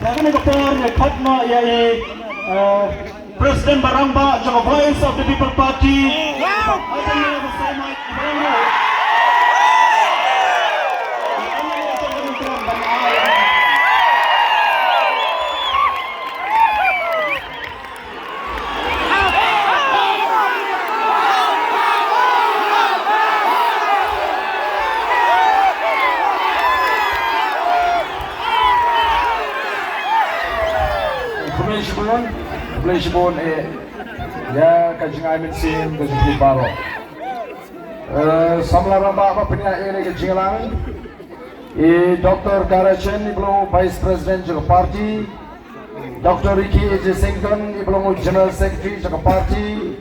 Kami kapor ya khotma ya President Barangba Joko Voice of the People Party. Pelajaran ya kajing amin sim kajing baro. Samla ramba apa punya ini kajing lang. Dr. Karachen iblo Vice President juga party. Dr. Ricky J. Sington iblo General Secretary juga party.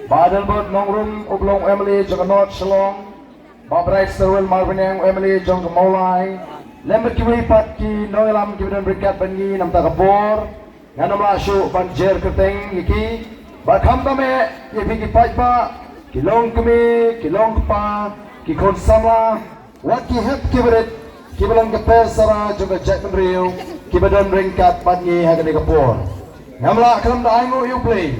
Badelbert Nongrum iblo Emily juga North Shillong. Babright Serwell Marvin yang Emily juga Maulai. Lembut kiwi pat ki noilam kibidan berikat bengi nam takapor. Yang nama syuk banjir keteng iki, bakham kami ye bigi pajba, kilong kami, kilong kepa, kikon sama, waki hep kiberit, kibelang kepesara juga jat menriu, kibedan ringkat badngi hagani kapur. Ngamla kalam da aingo you play,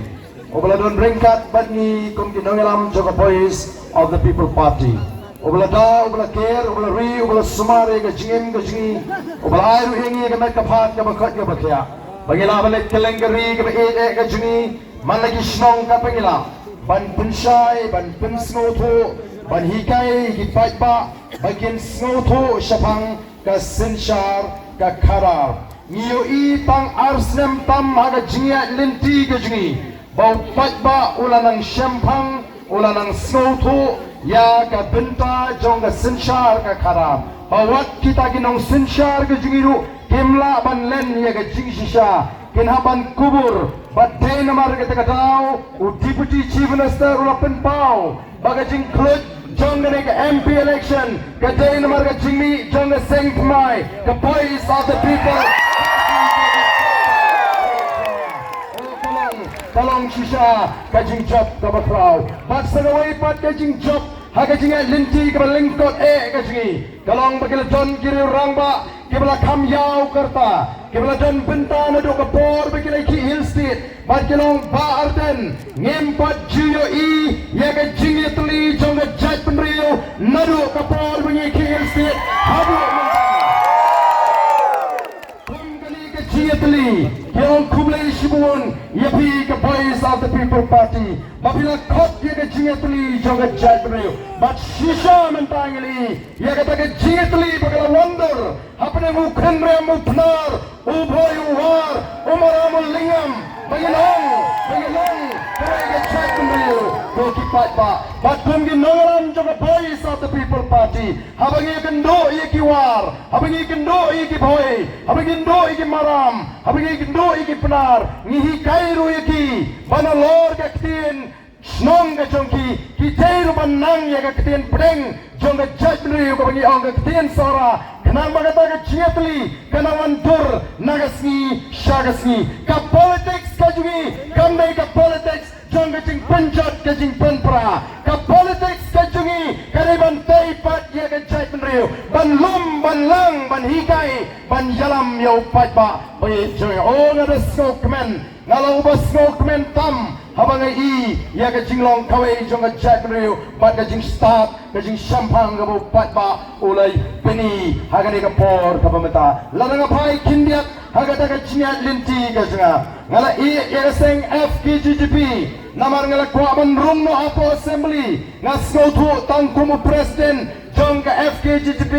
obaladon ringkat badngi kum kinongelam juga voice of the People Party. Obalada, obalaker, obalari, obalasumare gajingim gajingi, obalairu hingi gamet kapat gabakat gabakya. Bangila balik kelengkeri ke ke juni man lagi snong ka bangila ban pensai ban pensngoto ban hikai ki paipa bagian sngoto syapang ka senshar ka karar ngiyo i tang arsnem tam haga jingia lenti ke juni bau paipa ulanang syampang ulanang sngoto ya ka benta jong ka senshar ka karar bawat kita ginong senshar ke juni ru Kimla ban len ya ke jing shisha kinhaban kubur badai namar ke takatau Deputy Chief Minister ulapen pau bagajing klut jong ke MP election kadai namar ke jingmi jong ke seng mai ke voice of the people tolong shisha kajing job ke bakrau bat senawai pat kajing job hagajing linti ke lingkot kajing kalong bagil John kiri rangba kibla kam yau kerta kibla dan benta nado kapor bagi ki hill state bat kilong ba arden ngempat jiyo i ya ke jingi tuli jonga jat penrio nado kapor bagi ki hill state habu kali ke jiyo tuli kilong kumlei shibun yapi ke voice of the People Party babila kot ya ke jingi tuli jonga jat penrio bat shisha mentangili ya kata ke jingi tuli bakal wonder apne mukhen re mupnar ubhoy uwar umaramul lingam bagilong kare ke chat kumriu ko ki patba batum gi nongaram joga voice of the People Party habangi kendo ye ki war habangi kendo ye ki bhoy habangi kendo ye ki maram habangi kendo ye ki pnar ngihi kairu ye ki bana lor ka ktin snong ka jongki ki teiru banang ye ka ktin preng jonga chat kumriu ko bangi ong ka ktin sora kenang bagata ke cietli kenawan dur nagasni shagasni ka politics ka jungi kamdai ka politics jong ka jing penjat ka jing penpra ka politics ka jungi kariban teipat ye ka jait menriu ban lum ban lang ban hikai ban yalam yau patba bai jungi o ngada skokmen ngalau ba skokmen tam habangai i ya ka jinglong kawai jong ka jait menriu bat ka jing start ka jing shampang ka bu patba ulai beni hagani ka por ka pamata larang apai kindiat hagata ka chinyat linti ka junga ngala i seng FKGGP namar ngala kwa ban rumno apo assembly ngasko thu tangkum president jong ka FKGGP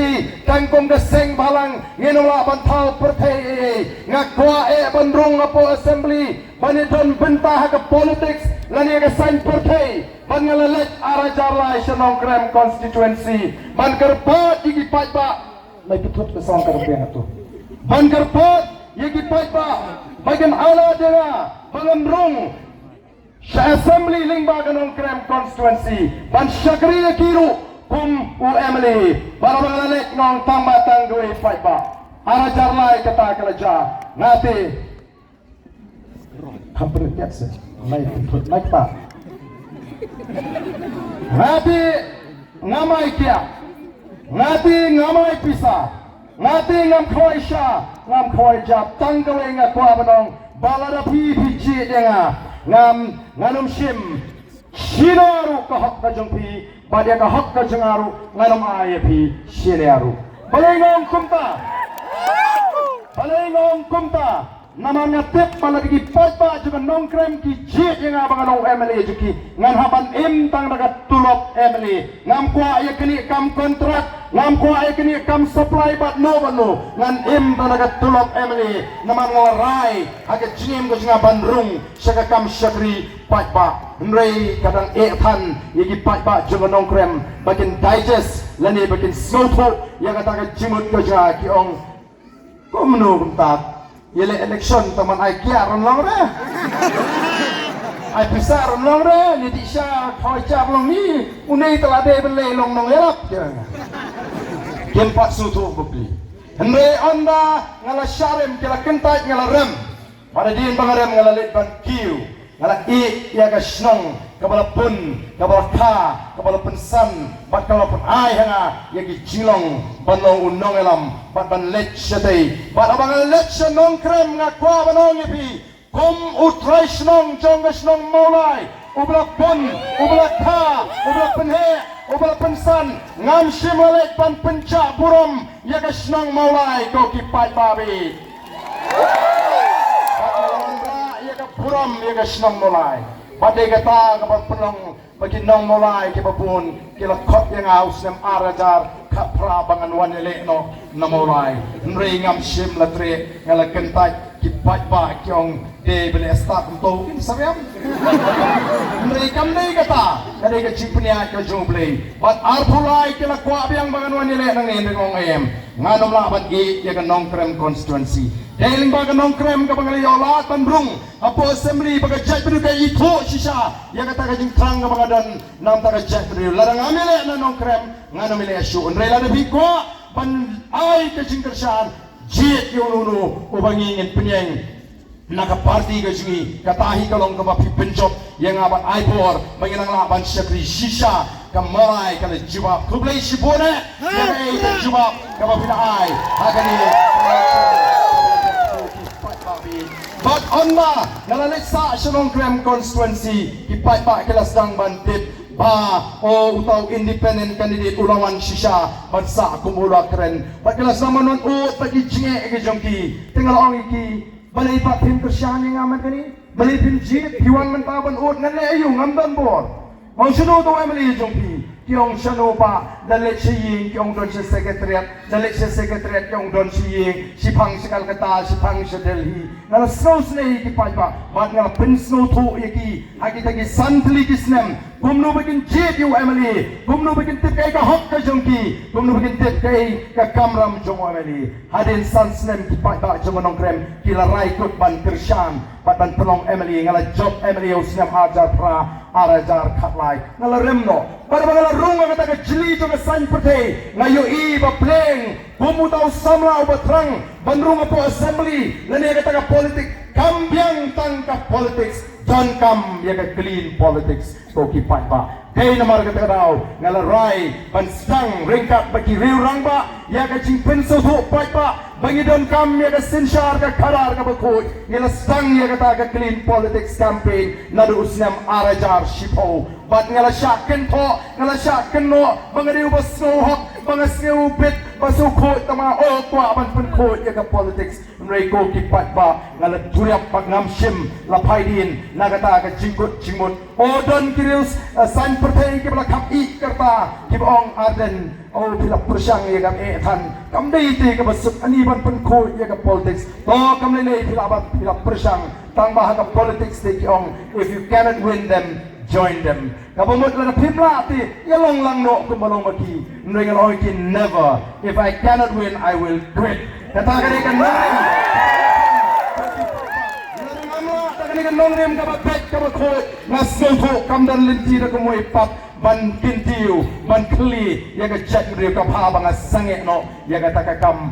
tangkum ka seng balang ngenola ban thau perthei ngakwa ban rung apo assembly banidon benta ka politics lani ka sign perthei ban ngala lek arajarlai shanong kram constituency ban kerpat igi pajba may pitut ke song karpian itu ban kerpat igi pajba bagian ala denga bangan rung sa assembly lingba kanong kram constituency ban syakri kiru kum UMLE para mangalek ngong tambatang gawin pajba arajarlai kata kalaja ngati hampir tiasa may pitut may pa ngati ngamai kia ngati ngamai pisa ngati ngam khoi sha ngam khoi jap tangkale ngakwa banong balada pi ji denga nganum shim shinaru ka hak ka jongpi badia ka hak ka jangaru nganum ayapi shinaru balengong kumta namanya tip malagi papa juga nongkrem ki jit yang abang nong MLA juki ngan haban tang dagat tulop MLA ngam kwa ya kini kam kontrak ngam kwa ya kini kam supply bat no ngan tang dagat tulop MLA naman ngorai agak jim ko singa bandrung saka kam syakri papa nrei kadang tan yagi papa juga nongkrem bakin digest lani bakin snowto yang kata jimut ko ja ki ong kumno kumtat yele election teman ai kia ron long re ai bisa ron long re ni di sha khoi cha long ni unai tala de bele long nong yarap kem pat su tu bukli hande onda ngala sharem kala kentai ngala rem pada din bangarem ngala lit ban kiu ngala I ya ka snong kabala pun kabala ka kabala pensan bat kabala pun ai hanga ya ki jilong banong unong elam bat ban let shate bat abang let shnong krem ngakwa banong ipi kom utrai snong jong snong molai ubla pun ubla ka ubla penhe ubla pensan ngam shimalik ban penca buram ya ka snong molai ko ki pai babi puram yang senang mulai, badai kata kapan penong bagi nong mulai kita pun kita kot yang aus nem arajar kapra bangan wanele no namulai, nrei ngam sim latre ngala kentai kipat ba kiong de beli start untuk ini sabiam, nrei kam dei kata kadai ke cipnya ke jumble, but arpulai kita kuat yang bangan wanele nang ni ngong em, nganom lah bat I yang nong krem constituency. Dahil baga nong krem ka bangali yola tanbrung apo assembly baga jaj bedu ka ito sisa ya kata ka jing trang ka baga dan nam ta ka jaj bedu larang amile na nong krem ngano mile asu unre la nabi ko ban ai ka jing kersan jet yo nunu ubangi ngin penyeng naka party ka jingi katahi kalong ka mapi pencop yang abat aibor manginang laban syakri sisa kamai kala jibab kublai sibone ya jibab ka mapi na ai hakani but onna nalalisa Shalom Krem constituency ipai pak kelas dang bantit ba o utau independent candidate ulawan sisa bansa kumula keren pak kelas naman ut pagi jinge ke jongki tinggal ong iki balai pak tim kersyang yang amat kani balai tim jit hiwan mentaban ut ngale ayu ngamdan bor mau suno to emily jongki kiong shano pa dalet siying kiong don sa secretariat dalet sa secretariat kiong don siying sipang sa Calcutta sipang sa Delhi ngala snow snei ki pa bat ngala pin snow to yaki agi tagi santli kisnem gumno begin jet yu emily gumno begin tip kai ka hok ka jongki gumno begin tip kai ka kamram jong emily hadin san snem ki pa jong krem kila rai kut ban kershan bat ban pelong emily ngala job emily usnem hajar pra arajar khatlai ngala remno pada bangala runga kata ke jeli jo ke san pete ngayo I ba pleng bumutau samla ubatrang bandrunga po assembly lani kata ke politik kambyang tangka politics don't come ya ke clean politics ko ki pa kay namar kata daw ngala rai ban stang ringkat bagi riu rangba ya ke jing penso ho pa bangi don kam ya ke sinshar ke karar ke bakoi ngala stang ya kata ke clean politics campaign nadu usnam arajar shipo bat ngala syaken to ngala syaken no bangari ubas hok bangas ngeu bit basu ko tama o kwa ban pen ko ya ke politics mereka ki pat ba ngala juriap pak ngam sim lapai din nagata ke jingkut jimut odon kirius san pertai ke belakang I kerta ki ong arden o pila persang ya kam tan kam dei te ke basuk ani ban pen ko ya ke politics to kam le pila persang tang bah ke politics te ki ong if you cannot win them join them kabamut la pimla ti yalong lang no kumalong maki nring along ki never if I cannot win I will quit kata kani kan nai kani kan nongrem ka bet ka ko nasel ko kam dan linti da ko moy pap ban kintiu ban kli ya ga chat mri ka pha banga sange no ya ga takakam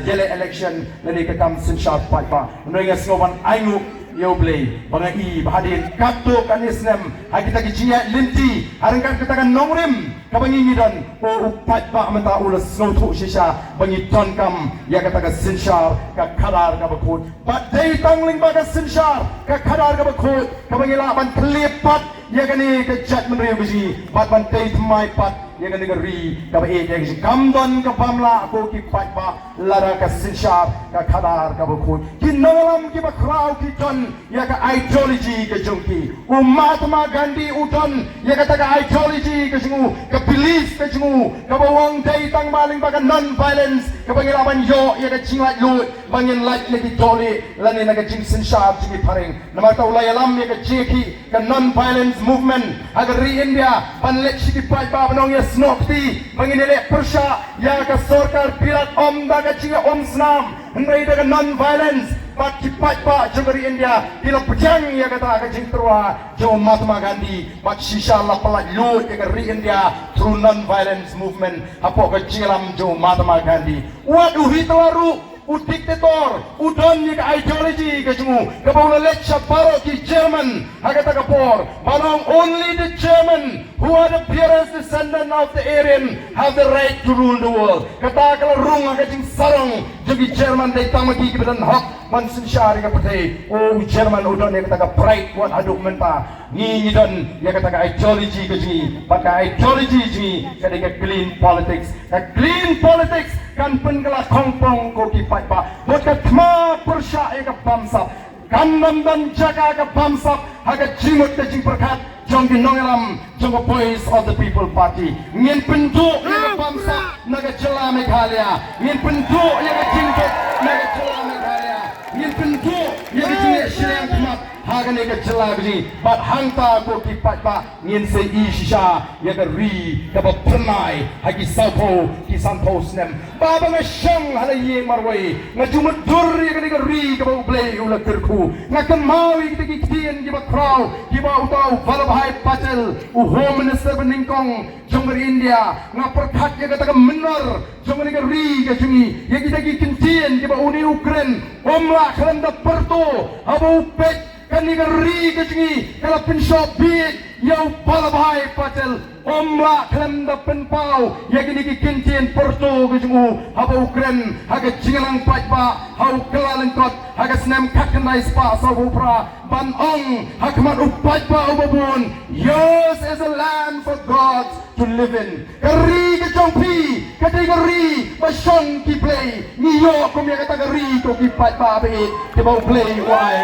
yele election lani ka kam sin sharp pa nring as no ban aingu yo blay bangai bahadin kapto kanisnem kita gijinya linti harangkan kita kan nongrim kabangi ngidan o upat ba menta ulas snowtu shisha bangi tonkam ya kata ka sinshar ka kadar ka bakut badai tangling ba ka sinshar ka kadar ka bakut kabangi laban klipat ya kani ka jat menriu biji bat ban tei thmai pat ya kani ka ri ka ba e ya kamdon ka pamla ko ki pat ba lara ka sinshar ka kadar ka bakut ki nangalam ki ba kraw ki ton ya ka ideology ka jungki Mahatma Gandhi uton ya kata ka ideology ka singu ka belief ka singu ka bawang dai tang maling ba ka non violence ka bangilaban yo ya ka chingat lut bangin light lagi tole lani na ka jing sinshar jigi paring namata ulay alam ya ka jeki ka non violence movement agar ri India panlet shiki pai ba banong ya snokti banginele persha ya ka sarkar pirat om da ka chinga om snam ngai da ka non violence pat kipat pa jogari India dilo pujang ya kata ka jing terwa jo Mahatma Gandhi pat shisha la palat lut ya ka ri India through non violence movement apo ka chilam jo Mahatma Gandhi what Hitleru diktator udon ni ka ideology ka jungu ka bawla lecture paro ki German hagata ka por balong only the German who are the purest descendant of the Aryan have the right to rule the world kata kala rung ka jing sarong jogi German dai tamaki ki bedan hak man sinshari ka patay o German udon ni kata ka pride what aduk menta ni don ya kata ka ideology ka jingi paka ideology jingi ka clean politics kan penkala kongpong ko ki pai pa bot ka thma persha e ka pamsap kan dan jaga ka pamsap haga jimut ka jing perkat jong ki nongelam jong voice of the people party ngin pentu e ka pamsap naga jela Meghalaya ngin pentu e ka jingkot naga jela Meghalaya ngin pentu e ka jing Sriang Khmat haga ne ka jela biji bat hangta ko ki pai pa ngin se isha ya ka ri ka ba pernai hagi saupo ki santo snem baba nga siyang halaye marway nga jumudur ya ka ri ka ba ublay ula kerku nga kamawi kita kiktian ki ba kraw ki ba utaw Vallabhai Patel u home minister beningkong jongari India nga perkat ya ka menor jongari ka ri ka jungi ya kita kiktian ki ba uni Ukraine omla khalanda perto abo pet kani ka ri ka jungi kala pinshop bit yau Vallabhai Patel omla khalanda penpau ya kini kiktian perto ka jungu abo Ukraine haga jingalang patpa hau kelalengkot haga snem kakandai spa sabupra ban ong hakmat upat pa ubabun yours is a land for gods to live in kari ka jongpi kati kari basyong ki play niyo kumya kata kari ko ki pat pa abit ki bau play wai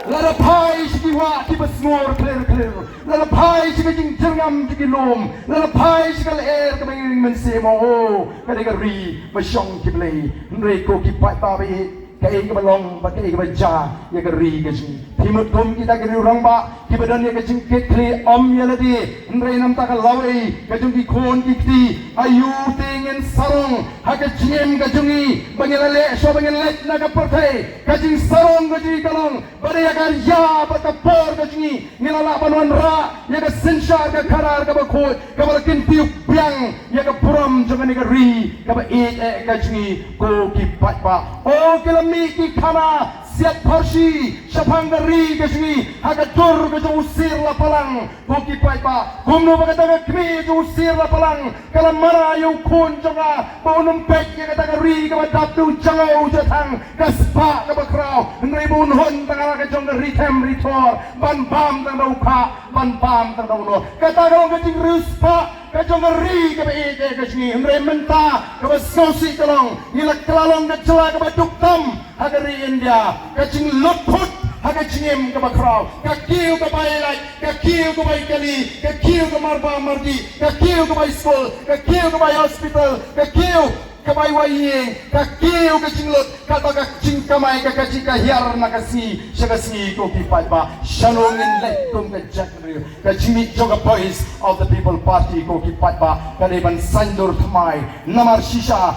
lada pai siki wa ki basngor clear lada pai siki jing jengam siki lom lada pai siki air ka banging mense mo kati kari basyong ki play nre ko ki pat pa abit kai ka balong ba kai ka baja ya ka ri ka jing timut dom kita ka rang ba ki badan ya ka jing ke kli om ya ladi nrai nam ta ka lawai ka jing ki khon ki ti ayu tingen sarong ha ka jiem ka jungi bangela le so bangela le na ka perthai ka jing sarong ka jing kalong bade ya ka ya ba ka por ka jingi ngila banwan ra ya ka sinshar ka karar ka ba khot ka ba kin piu piang ya ka puram jong ka ri ka ba e ka jingi ko ki pat ba o kila Miki kana siap porsi sapangari kesini hagatur ke usir la palang koki pai pa kumno bagata kmi usir la palang kala mara yu kun jonga bonum pek ya kata ri ka badap tu jangau jatang kaspa ka bakrau ngai bun hon tangala ka jong ri them ri thor ban bam tang dau kha ban bam tang dau no kata ka jing ruspa ka jong ri ka be ke kesini ngai menta ka basosi kalong nilak kelalong ka cela ka baduk tam hagari India kacing lutut haga cingem ka bakraw ka kiu ka bailai ka kiu ka baikali ka kiu ka marba mardi ka kiu ka bai school ka kiu ka bai hospital ka kiu ka bai waying ka kiu ka cinglut ka ta ka cing kamai ka kaci ka hiar na kasi syagasi ko ki pai ba shanongin let kum ka jakri ka jimi joga boys of the people party ko ki pai ba ka deban sandur thamai namar shisha